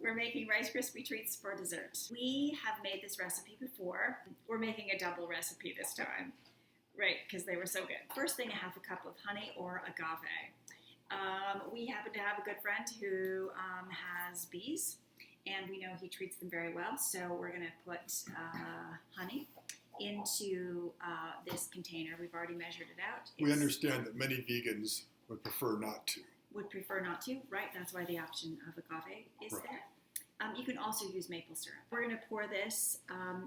We're making Rice Krispie treats for dessert. We have made this recipe before. We're making a double recipe this time, right, because they were so good. First thing, 1/2 cup of honey or agave. We happen to have a good friend who has bees, and we know he treats them very well, so we're going to put honey into this container. We've already measured it out. We understand that many vegans would prefer not to. Would prefer not to, right? That's why the option of agave is Right. there. You can also use maple syrup. We're going to pour this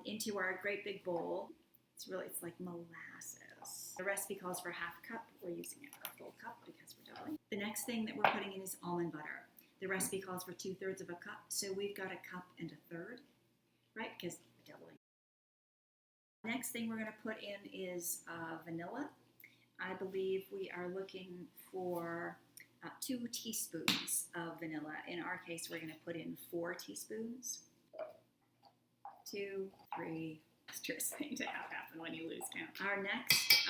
into our great big bowl. It's like molasses. The recipe calls for 1/2 cup. We're using a full cup because we're doubling. The next thing that we're putting in is almond butter. The recipe calls for 2/3 of a cup, so we've got 1 1/3 cups, right? Because we're doubling. Next thing we're going to put in is vanilla. I believe we are looking for 2 teaspoons of vanilla. In our case, we're going to put in 4 teaspoons. 2, 3. Stress thing to have happen when you lose count. Our next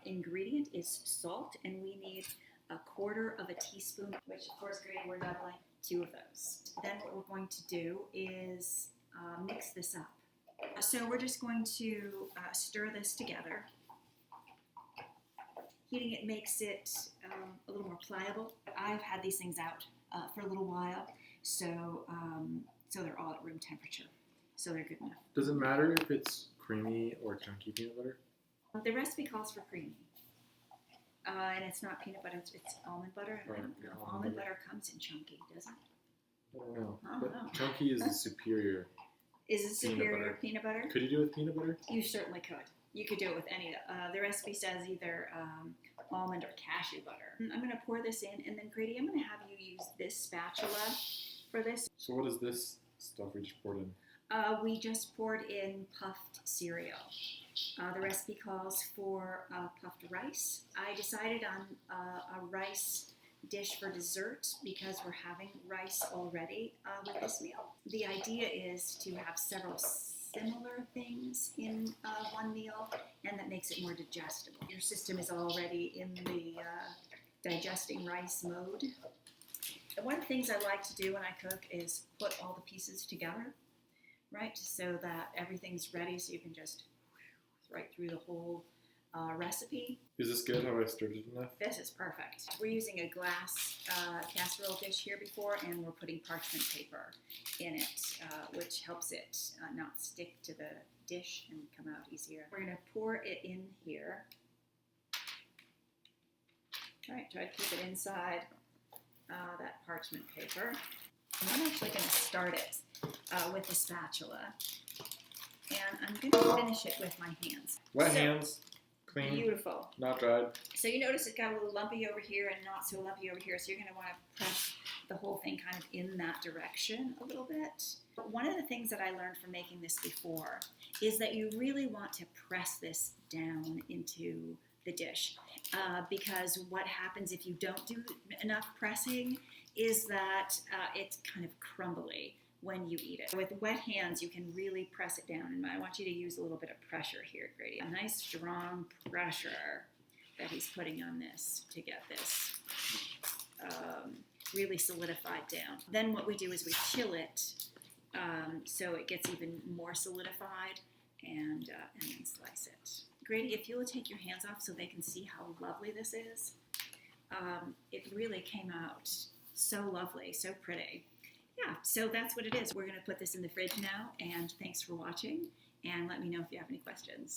ingredient is salt, and we need 1/4 teaspoon, which of course, Grady, we're doubling 2 of those. Then what we're going to do is mix this up. So we're just going to stir this together. Heating it makes it a little more pliable. I've had these things out for a little while, so they're all at room temperature, so they're good enough. Does it matter if it's creamy or chunky peanut butter? The recipe calls for creamy, and it's not peanut butter; it's almond butter. And I don't know if almond butter comes in chunky, does it? I don't know. I don't But know. chunky is the superior. Is it superior peanut butter? Could you do it with peanut butter? You certainly could. You could do it with any. The recipe says either almond or cashew butter. I'm going to pour this in, and then Grady, I'm going to have you use this spatula for this. So what is this stuff we just poured in? We just poured in puffed cereal. The recipe calls for puffed rice. I decided on a rice dish for dessert because we're having rice already with this meal. The idea is to have several similar things in one meal, and that makes it more digestible. Your system is already in the digesting rice mode. And one of the things I like to do when I cook is put all the pieces together, right, so that everything's ready, so you can just right through the whole recipe. Is this good? Have I stirred it enough? This is perfect. We're using a glass casserole dish here before, and we're putting parchment paper in it, which helps it not stick to the dish and come out easier. We're going to pour it in here. All right, try to keep it inside that parchment paper. And I'm actually going to start it with the spatula, and I'm going to finish it with my hands. Wet hands. Clean. Beautiful. Not dried. So you notice it got a little lumpy over here and not so lumpy over here, so you're going to want to press the whole thing kind of in that direction a little bit. But one of the things that I learned from making this before is that you really want to press this down into the dish, because what happens if you don't do enough pressing is that it's kind of crumbly when you eat it. With wet hands, you can really press it down, and I want you to use a little bit of pressure here, Grady. A nice strong pressure that he's putting on this to get this really solidified down. Then what we do is we chill it so it gets even more solidified, and then slice it. Grady, if you will take your hands off so they can see how lovely this is. It really came out so lovely, so pretty. Yeah, so that's what it is. We're going to put this in the fridge now, and thanks for watching, and let me know if you have any questions.